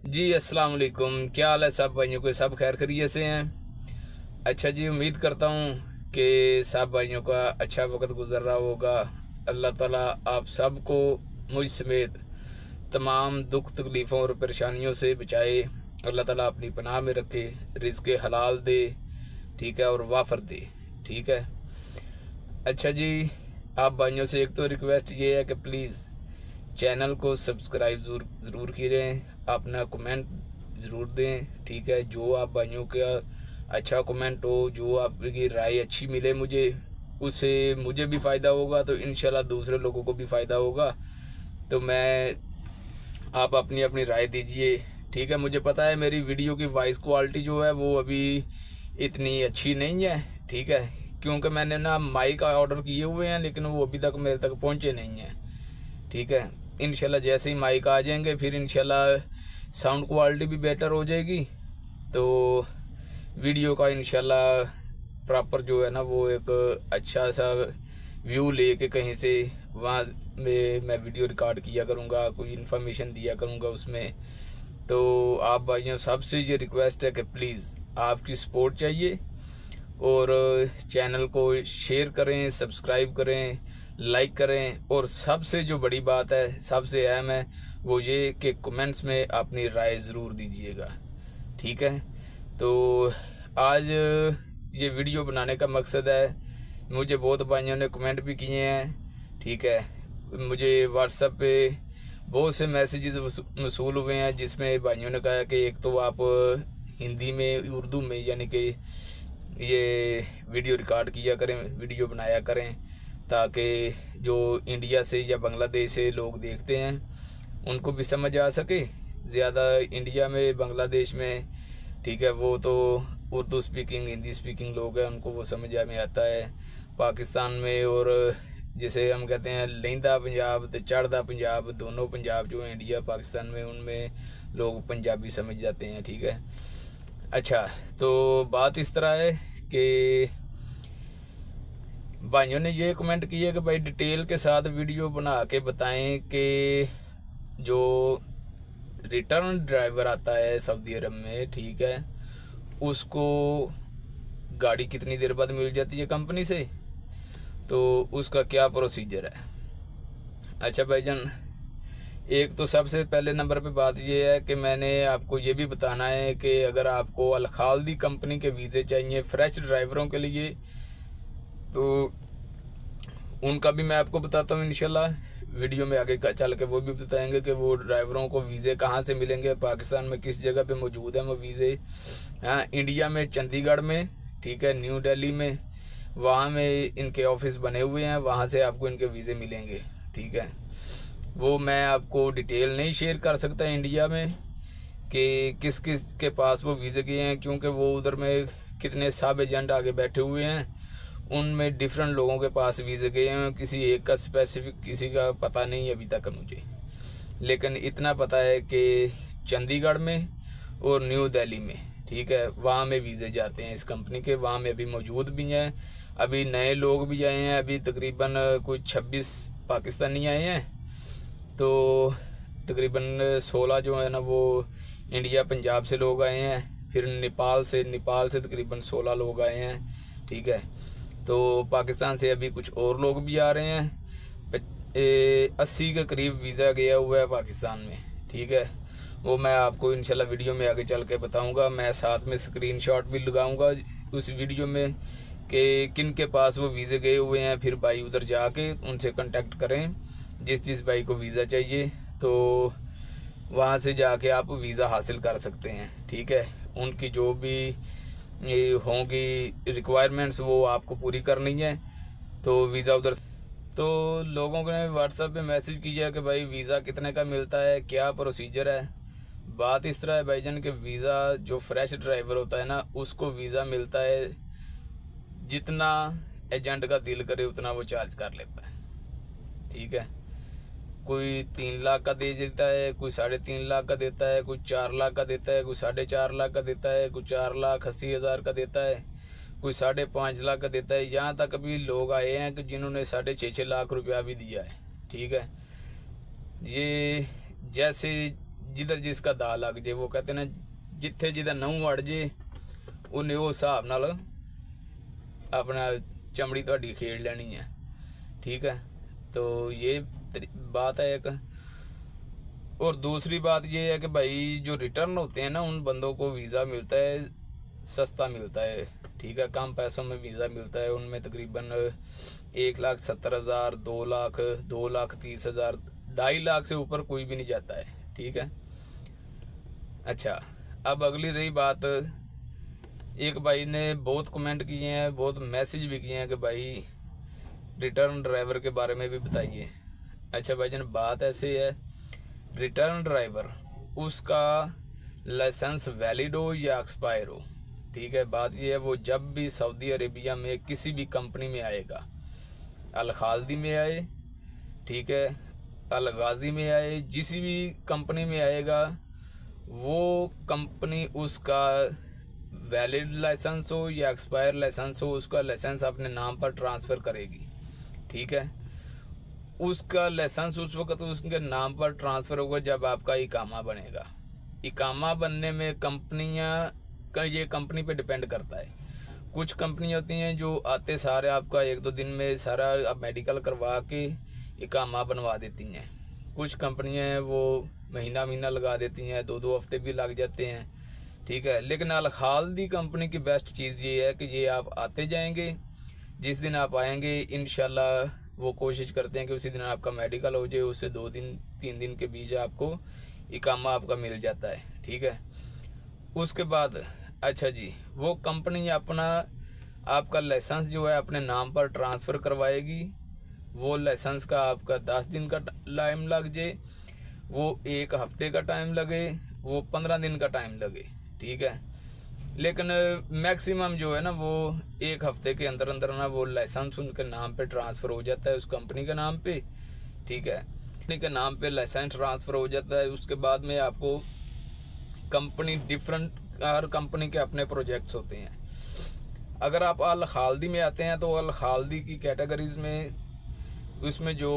जी अस्सलाम वालेकुम। क्या हाल है सब भाइयों के? सब खैर खैरियत से हैं? अच्छा जी, उम्मीद करता हूँ कि सब भाइयों का अच्छा वक्त गुजर रहा होगा। अल्लाह ताला आप सबको, मुझ समेत, तमाम दुख तकलीफ़ों और परेशानियों से बचाए। अल्लाह ताला अपनी पनाह में रखे, रिज़्क़ हलाल दे, ठीक है, और वाफर दे, ठीक है। अच्छा जी, आप भाइयों से एक तो रिक्वेस्ट ये है कि प्लीज़ चैनल को सब्सक्राइब ज़रूर कीजिए, अपना कमेंट ज़रूर दें, ठीक है। जो आप भाइयों का अच्छा कमेंट हो, जो आपकी राय अच्छी मिले मुझे, उससे मुझे भी फ़ायदा होगा, तो इंशाल्लाह दूसरे लोगों को भी फ़ायदा होगा। तो मैं आप अपनी अपनी राय दीजिए, ठीक है। मुझे पता है मेरी वीडियो की वॉइस क्वालिटी जो है वो अभी इतनी अच्छी नहीं है, ठीक है, क्योंकि मैंने ना माइक ऑर्डर किए हुए हैं, लेकिन वो अभी तक मेरे तक पहुंचे नहीं हैं, ठीक है। इंशाल्लाह जैसे ही माइक आ जाएंगे फिर इंशाल्लाह साउंड क्वालिटी भी बेटर हो जाएगी, तो वीडियो का इंशाल्लाह प्रॉपर जो है ना वो एक अच्छा सा व्यू लेके कहीं से वहाँ में मैं वीडियो रिकॉर्ड किया करूँगा, कोई इन्फॉर्मेशन दिया करूँगा उसमें। तो आप भाइयों सबसे ये रिक्वेस्ट है कि प्लीज़ आपकी सपोर्ट चाहिए, और चैनल को शेयर करें, सब्सक्राइब करें, लाइक करें, और सबसे जो बड़ी बात है, सबसे अहम है, वो ये कि कमेंट्स में अपनी राय ज़रूर दीजिएगा, ठीक है। तो आज ये वीडियो बनाने का मकसद है, मुझे बहुत भाइयों ने कमेंट भी किए हैं, ठीक है। मुझे व्हाट्सएप पे बहुत से मैसेजेस मसूल हुए हैं, जिसमें भाइयों ने कहा कि एक तो आप हिंदी में, उर्दू में, यानी कि ये वीडियो रिकॉर्ड किया करें, वीडियो बनाया करें, ताकि जो इंडिया से या बांग्लादेश से लोग देखते हैं उनको भी समझ आ सके। ज़्यादा इंडिया में, बांग्लादेश में, ठीक है, वो तो उर्दू स्पीकिंग, हिंदी स्पीकिंग लोग हैं, उनको वो समझ में आता है। पाकिस्तान में, और जैसे हम कहते हैं लहिंदा पंजाब तो चढ़दा पंजाब, दोनों पंजाब जो है इंडिया पाकिस्तान में, उनमें लोग पंजाबी समझ जाते हैं, ठीक है। अच्छा, तो बात इस तरह है कि भाइयों ने ये कमेंट किया कि भाई डिटेल के साथ वीडियो बना के बताएं कि जो रिटर्न ड्राइवर आता है सऊदी अरब में, ठीक है, उसको गाड़ी कितनी देर बाद मिल जाती है कंपनी से, तो उसका क्या प्रोसीजर है। अच्छा भाईजान, एक तो सबसे पहले नंबर पे बात ये है कि मैंने आपको ये भी बताना है कि अगर आपको अल खाल्दी कंपनी के वीज़े चाहिए फ्रेश ड्राइवरों के लिए, तो उनका भी मैं आपको बताता हूँ इंशाल्लाह। वीडियो में आगे चल के वो भी बताएंगे कि वो ड्राइवरों को वीज़े कहाँ से मिलेंगे, पाकिस्तान में किस जगह पे मौजूद है वो वीज़े। हाँ, इंडिया में चंडीगढ़ में, ठीक है, न्यू दिल्ली में, वहाँ में इनके ऑफिस बने हुए हैं, वहाँ से आपको इनके वीज़े मिलेंगे, ठीक है। वो मैं आपको डिटेल नहीं शेयर कर सकता इंडिया में कि किस किस के पास वो वीज़े गए हैं, क्योंकि वो उधर में कितने सब एजेंट आगे बैठे हुए हैं, उनमें डिफरेंट लोगों के पास वीज़े गए हैं, किसी एक का स्पेसिफिक किसी का पता नहीं अभी तक मुझे। लेकिन इतना पता है कि चंडीगढ़ में और न्यू दिल्ली में, ठीक है, वहाँ में वीज़े जाते हैं इस कंपनी के, वहाँ में अभी मौजूद भी हैं। अभी नए लोग भी आए हैं, अभी तकरीबन कोई 26 पाकिस्तानी आए हैं, तो तकरीबन 16 जो है ना वो इंडिया पंजाब से लोग आए हैं, फिर नेपाल से तकरीबन 16 लोग आए हैं, ठीक है। तो पाकिस्तान से अभी कुछ और लोग भी आ रहे हैं। 80 के करीब वीज़ा गया हुआ है पाकिस्तान में, ठीक है। वो मैं आपको इंशाल्लाह वीडियो में आगे चल के बताऊँगा। मैं साथ में स्क्रीनशॉट भी लगाऊँगा उस वीडियो में कि किन के पास वो वीज़े गए हुए हैं। फिर भाई उधर जाके उनसे कांटेक्ट करें, जिस भाई को वीज़ा चाहिए, तो वहाँ से जाके आप वीज़ा हासिल कर सकते हैं, ठीक है। उनकी जो भी ये होंगी रिक्वायरमेंट्स वो आपको पूरी करनी है, तो वीज़ा उधर। तो लोगों ने व्हाट्सएप पे मैसेज किया कि भाई वीज़ा कितने का मिलता है, क्या प्रोसीजर है। बात इस तरह है भाईजान कि वीज़ा जो फ्रेश ड्राइवर होता है ना, उसको वीज़ा मिलता है जितना एजेंट का दिल करे उतना वो चार्ज कर लेता है, ठीक है। कोई 3 लाख का दे देता है, कोई 3.5 लाख का देता है, कोई 4 लाख का देता है, कोई 4.5 लाख का देता है, कोई 4,80,000 का देता है, कोई 5.5 लाख का देता है। यहाँ तक अभी लोग आए हैं कि जिन्होंने 6.5 लाख रुपया भी दिया है, ठीक है। ये जैसे जिधर जिसका दा लग जे, वो कहते ना जिथे जिधर नहूं अड़ जे उन्हें उस हिसाब नाल अपना चमड़ी तुहाडी खेड़ लेनी है। ठीक है, तो ये बात है एक। और दूसरी बात ये है कि भाई जो रिटर्न होते हैं ना, उन बंदों को वीज़ा मिलता है, सस्ता मिलता है। ठीक है, कम पैसों में वीज़ा मिलता है। उनमें तकरीबन 1,70,000, 2 लाख, 2,30,000, 2.5 लाख से ऊपर कोई भी नहीं जाता है। ठीक है, अच्छा अब अगली रही बात, एक भाई ने बहुत कमेंट किए हैं, बहुत मैसेज भी किए हैं कि भाई रिटर्न ड्राइवर के बारे में भी बताइए। अच्छा भाईजान, बात ऐसे है, रिटर्न ड्राइवर उसका लाइसेंस वैलिड हो या एक्सपायर हो। ठीक है, बात ये है, वो जब भी सऊदी अरेबिया में किसी भी कंपनी में आएगा, अल खाल्दी में आए, ठीक है, अल गाजी में आए, जिस भी कंपनी में आएगा, वो कंपनी उसका वैलिड लाइसेंस हो या एक्सपायर लाइसेंस हो, उसका लाइसेंस अपने नाम पर ट्रांसफ़र करेगी। ठीक है, उसका लाइसेंस उस वक्त उसके नाम पर ट्रांसफ़र होगा जब आपका इकामा बनेगा। इकामा बनने में कंपनियां का, ये कंपनी पे डिपेंड करता है। कुछ कंपनियां होती हैं जो आते सारे आपका 1-2 दिन में सारा मेडिकल करवा के इकामा बनवा देती हैं। कुछ कंपनियां हैं वो महीना लगा देती हैं, 2-2 हफ्ते भी लग जाते हैं। ठीक है, लेकिन अल खाल्दी कंपनी की बेस्ट चीज़ ये है कि ये आप आते जाएंगे, जिस दिन आप आएंगे इंशाल्लाह वो कोशिश करते हैं कि उसी दिन आपका मेडिकल हो जाए, उससे 2-3 दिन के बीच आपको इकामा आपका मिल जाता है। ठीक है, उसके बाद अच्छा जी, वो कंपनी अपना आपका लाइसेंस जो है अपने नाम पर ट्रांसफ़र करवाएगी। वो लाइसेंस का आपका 10 दिन का टाइम लग जाए, वो 1 हफ्ते का टाइम लगे, वो 15 दिन का टाइम लगे। ठीक है, लेकिन मैक्सिमम जो है ना, वो 1 हफ्ते के अंदर अंदर ना वो लाइसेंस उनके नाम पे ट्रांसफ़र हो जाता है, उस कंपनी के नाम पे। ठीक है, कंपनी के नाम पे लाइसेंस ट्रांसफ़र हो जाता है। उसके बाद में आपको कंपनी डिफरेंट, हर कंपनी के अपने प्रोजेक्ट्स होते हैं। अगर आप अल खाल्दी में आते हैं तो अल खाल्दी की कैटेगरीज में उसमें जो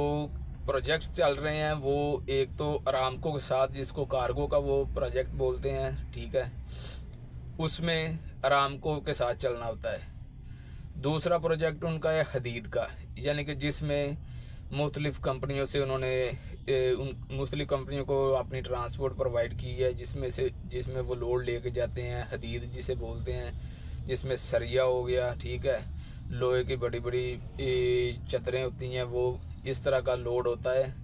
प्रोजेक्ट्स चल रहे हैं, वो एक तो अरामको के साथ, जिसको कार्गो का वो प्रोजेक्ट बोलते हैं। ठीक है, उसमें अरामको के साथ चलना होता है। दूसरा प्रोजेक्ट उनका है हदीद का, यानी कि जिसमें मुख्तलिफ़ कंपनियों से उन्होंने उन मुख्तलिफ़ कंपनियों को अपनी ट्रांसपोर्ट प्रोवाइड की है, जिसमें वो लोड लेके जाते हैं। हदीद जिसे बोलते हैं, जिसमें सरिया हो गया, ठीक है, लोहे की बड़ी बड़ी चदरें होती हैं, वो इस तरह का लोड होता है,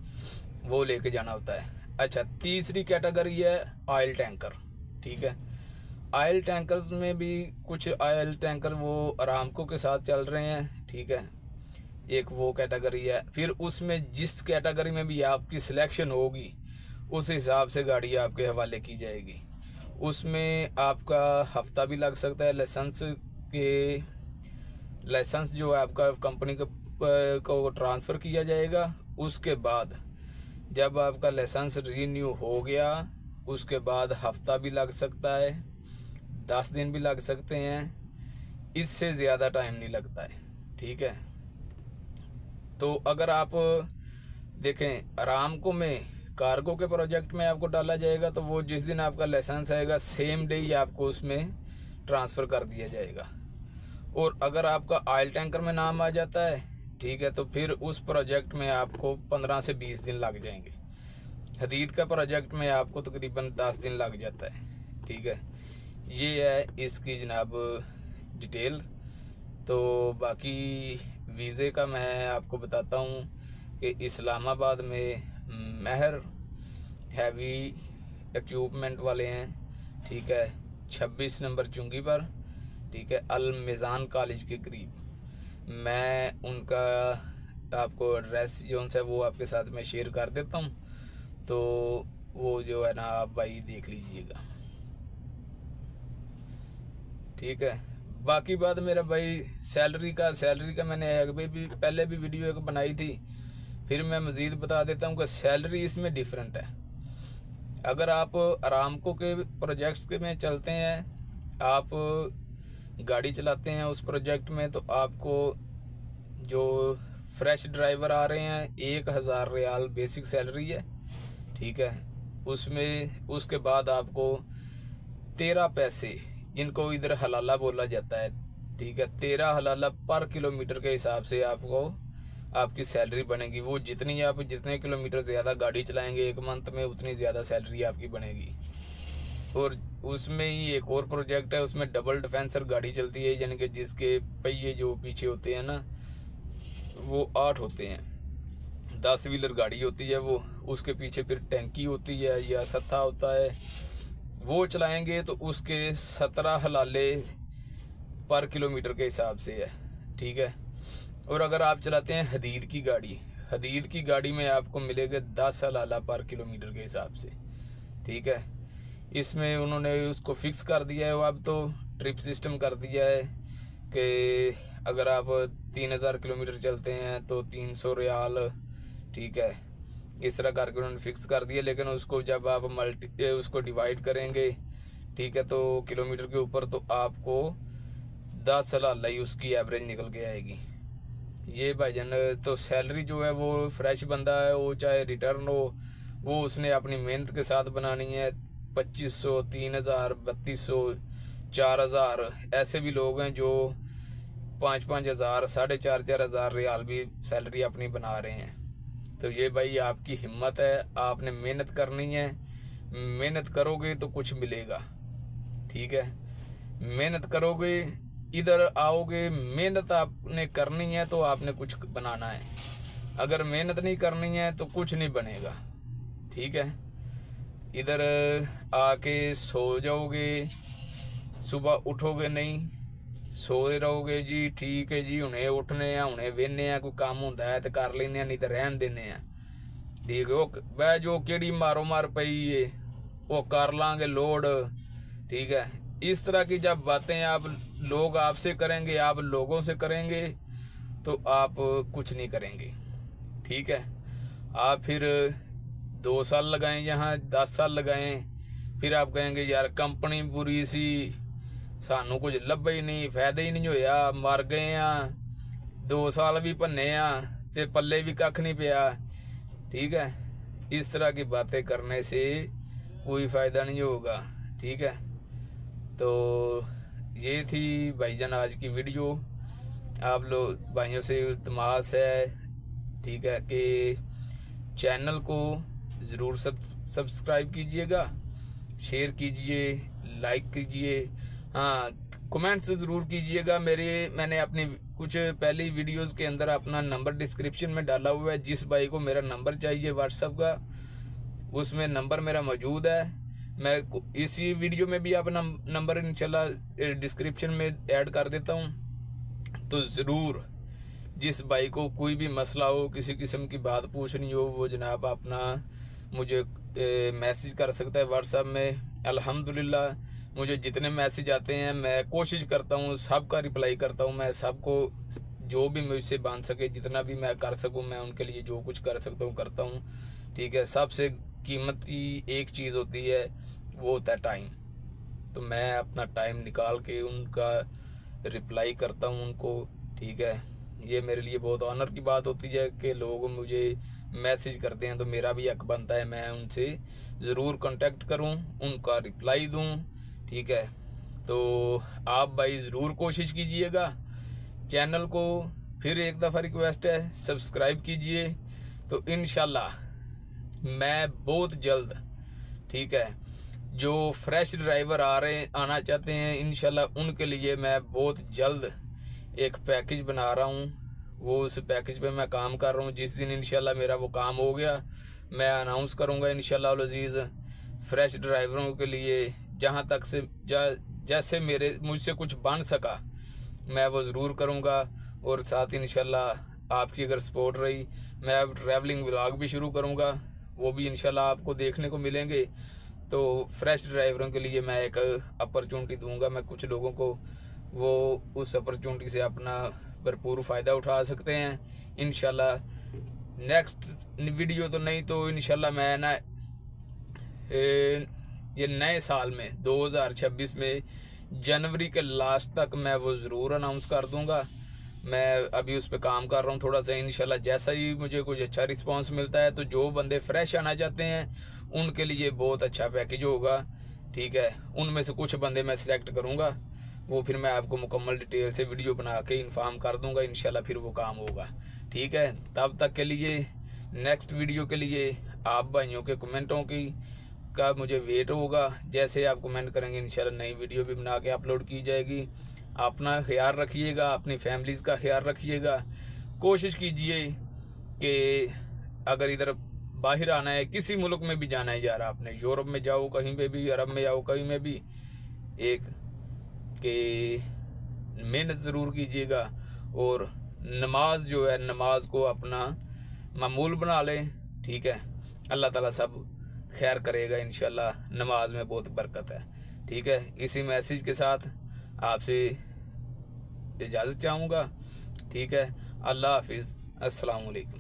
वो लेके जाना होता है। अच्छा, तीसरी कैटेगरी है ऑयल टैंकर। ठीक है, ऑयल टैंकर्स में भी कुछ ऑयल टैंकर वो अरामको के साथ चल रहे हैं। ठीक है, एक वो कैटेगरी है। फिर उसमें जिस कैटेगरी में भी आपकी सिलेक्शन होगी, उस हिसाब से गाड़ी आपके हवाले की जाएगी। उसमें आपका हफ्ता भी लग सकता है। लाइसेंस जो है आपका कंपनी को ट्रांसफ़र किया जाएगा। उसके बाद जब आपका लाइसेंस रीन्यू हो गया, उसके बाद हफ्ता भी लग सकता है, 10 दिन भी लग सकते हैं, इससे ज़्यादा टाइम नहीं लगता है। ठीक है, तो अगर आप देखें अरामको में कार्गो के प्रोजेक्ट में आपको डाला जाएगा, तो वो जिस दिन आपका लाइसेंस आएगा सेम डे ही आपको उसमें ट्रांसफ़र कर दिया जाएगा। और अगर आपका ऑयल टैंकर में नाम आ जाता है, ठीक है, तो फिर उस प्रोजेक्ट में आपको 15 से 20 दिन लग जाएंगे। हदीद का प्रोजेक्ट में आपको तकरीबन 10 दिन लग जाता है। ठीक है, ये है इसकी जनाब डिटेल। तो बाकी वीज़े का मैं आपको बताता हूँ कि इस्लामाबाद में महर हैवी इक्विपमेंट वाले हैं। ठीक है, 26 नंबर चुंगी पर। ठीक है, अल मिज़ान कॉलेज के करीब। मैं उनका आपको एड्रेस जो है वो आपके साथ में शेयर कर देता हूँ, तो वो जो है ना आप भाई देख लीजिएगा। ठीक है, बाकी बात मेरा भाई सैलरी का मैंने अभी भी पहले भी वीडियो एक बनाई थी, फिर मैं मज़ीद बता देता हूँ कि सैलरी इसमें डिफरेंट है। अगर आप अरामको के प्रोजेक्ट्स के में चलते हैं, आप गाड़ी चलाते हैं उस प्रोजेक्ट में, तो आपको जो फ्रेश ड्राइवर आ रहे हैं 1,000 रियाल बेसिक सैलरी है। ठीक है, उसमें उसके बाद आपको 13 पैसे, जिनको इधर हलाला बोला जाता है, ठीक है, 13 हलाला पर किलोमीटर के हिसाब से आपको आपकी सैलरी बनेगी। वो जितने किलोमीटर ज़्यादा गाड़ी चलाएंगे एक मंथ में, उतनी ज़्यादा सैलरी आपकी बनेगी। और उसमें ही एक और प्रोजेक्ट है, उसमें डबल डिफेंसर गाड़ी चलती है, यानी कि जिसके पहिए जो पीछे होते हैं ना, वो 8 होते हैं, 10 व्हीलर गाड़ी होती है वो, उसके पीछे फिर टैंकी होती है या सत्था होता है, वो चलाएंगे तो उसके 17 हलाले पर किलोमीटर के हिसाब से है, ठीक है। और अगर आप चलाते हैं हदीद की गाड़ी में आपको मिलेगा 10 हलाला पर किलोमीटर के हिसाब से, ठीक है। इसमें उन्होंने उसको फिक्स कर दिया है, वो अब तो ट्रिप सिस्टम कर दिया है कि अगर आप 3000 किलोमीटर चलते हैं तो 300 रियाल, ठीक है, इस तरह करके उन्होंने फिक्स कर दिया। लेकिन उसको जब आप उसको डिवाइड करेंगे, ठीक है, तो किलोमीटर के ऊपर तो आपको 10 हलाला ही उसकी एवरेज निकल के आएगी। ये भाईजान तो सैलरी जो है वो फ्रेश बंदा है, वो चाहे रिटर्न हो, वो उसने अपनी मेहनत के साथ बनानी है। 2500, 3000, 3200, 4000 ऐसे भी लोग हैं जो 5-5 हज़ार, 4,500 हज़ार रियाल भी सैलरी अपनी बना रहे हैं। तो ये भाई आपकी हिम्मत है, आपने मेहनत करनी है, मेहनत करोगे तो कुछ मिलेगा, ठीक है। मेहनत करोगे, इधर आओगे, मेहनत आपने करनी है तो आपने कुछ बनाना है। अगर मेहनत नहीं करनी है तो कुछ नहीं बनेगा, ठीक है। इधर आके सो जाओगे, सुबह उठोगे नहीं, सोए रहोगे जी, ठीक है जी, हुणे उठने आ, हुणे वेहने आ, कोई काम होंदा है तो कर लेने, नहीं तो रहन देने आ, ठीक है। वो वह जो केड़ी मारो मार पई है वो कर लांगे लोड, ठीक है। इस तरह की जब बातें आप लोग आपसे करेंगे, आप लोगों से करेंगे, तो आप कुछ नहीं करेंगे, ठीक है। आप फिर 2 साल लगाएं यहाँ, 10 साल लगाएं, फिर आप कहेंगे यार कंपनी बुरी सी, सानू कुछ लभा ही नहीं, फायदा ही नहीं होया, मर गए आ, 2 साल भी भन्ने आ ते पल्ले भी कख नहीं पिया, ठीक है। इस तरह की बातें करने से कोई फ़ायदा नहीं होगा, ठीक है। तो ये थी भाईजान आज की वीडियो। आप लोग भाइयों से इल्तमास है, ठीक है, कि चैनल को ज़रूर सब्सक्राइब कीजिएगा, शेयर कीजिए, लाइक कीजिए, हाँ, कमेंट्स ज़रूर कीजिएगा। मैंने अपनी कुछ पहली वीडियोस के अंदर अपना नंबर डिस्क्रिप्शन में डाला हुआ है। जिस भाई को मेरा नंबर चाहिए व्हाट्सएप का, उसमें नंबर मेरा मौजूद है। मैं इसी वीडियो में भी अपना नंबर इंशाल्लाह डिस्क्रिप्शन में ऐड कर देता हूँ। तो ज़रूर जिस भाई को कोई भी मसला हो, किसी किस्म की बात पूछनी हो, वो जनाब अपना मुझे मैसेज कर सकता है व्हाट्सएप में। अल्हम्दुलिल्लाह मुझे जितने मैसेज आते हैं मैं कोशिश करता हूँ सबका रिप्लाई करता हूँ। मैं सबको जो भी मुझसे बन सके, जितना भी मैं कर सकूँ, मैं उनके लिए जो कुछ कर सकता हूँ करता हूँ, ठीक है। सबसे कीमती एक चीज़ होती है, वो होता है टाइम। तो मैं अपना टाइम निकाल के उनका रिप्लाई करता हूँ उनको, ठीक है। ये मेरे लिए बहुत ऑनर की बात होती है कि लोग मुझे मैसेज करते हैं, तो मेरा भी हक बनता है मैं उनसे ज़रूर कांटेक्ट करूं, उनका रिप्लाई दूं, ठीक है। तो आप भाई ज़रूर कोशिश कीजिएगा। चैनल को फिर एक दफ़ा रिक्वेस्ट है, सब्सक्राइब कीजिए। तो इंशाल्लाह मैं बहुत जल्द, ठीक है, जो फ्रेश ड्राइवर आना चाहते हैं, इंशाल्लाह उनके लिए मैं बहुत जल्द एक पैकेज बना रहा हूँ। वो उस पैकेज पे मैं काम कर रहा हूँ। जिस दिन इंशाल्लाह मेरा वो काम हो गया, मैं अनाउंस करूँगा इंशाल्लाह अज़ीज़ फ्रेश ड्राइवरों के लिए। जहाँ तक से जैसे मुझसे कुछ बन सका मैं वो ज़रूर करूँगा। और साथ इंशाल्लाह आपकी अगर सपोर्ट रही, मैं अब ट्रैवलिंग व्लॉग भी शुरू करूँगा, वो भी इंशाल्लाह आपको देखने को मिलेंगे। तो फ्रेश ड्राइवरों के लिए मैं एक अपॉर्चुनिटी दूंगा, मैं कुछ लोगों को, वो उस अपॉर्चुनिटी से अपना भरपूर फ़ायदा उठा सकते हैं। इंशाल्लाह नेक्स्ट वीडियो तो नहीं तो इंशाल्लाह मैं ना ये नए साल में 2026 में जनवरी के लास्ट तक मैं वो ज़रूर अनाउंस कर दूंगा। मैं अभी उस पर काम कर रहा हूँ थोड़ा सा। इंशाल्लाह जैसा ही मुझे कुछ अच्छा रिस्पांस मिलता है, तो जो बंदे फ्रेश आना चाहते हैं उनके लिए बहुत अच्छा पैकेज होगा, ठीक है। उनमें से कुछ बंदे मैं सिलेक्ट करूँगा, वो फिर मैं आपको मुकम्मल डिटेल से वीडियो बना के इन्फॉर्म कर दूंगा, इंशाल्लाह फिर वो काम होगा, ठीक है। तब तक के लिए नेक्स्ट वीडियो के लिए आप भाइयों के कमेंटों की का मुझे वेट होगा। जैसे आप कमेंट करेंगे इंशाल्लाह नई वीडियो भी बना के अपलोड की जाएगी। अपना ख्याल रखिएगा, अपनी फैमिलीज़ का ख्याल रखिएगा। कोशिश कीजिए कि अगर इधर बाहर आना है, किसी मुल्क में भी जाना है यार, आपने यूरोप में जाओ, कहीं पे भी, अरब में जाओ, कहीं में भी, एक कि मेहनत ज़रूर कीजिएगा और नमाज जो है, नमाज को अपना मामूल बना लें, ठीक है। अल्लाह ताला सब खैर करेगा इंशाल्लाह, नमाज में बहुत बरकत है, ठीक है। इसी मैसेज के साथ आपसे इजाज़त चाहूँगा, ठीक है। अल्लाह हाफिज़, अस्सलाम वालेकुम।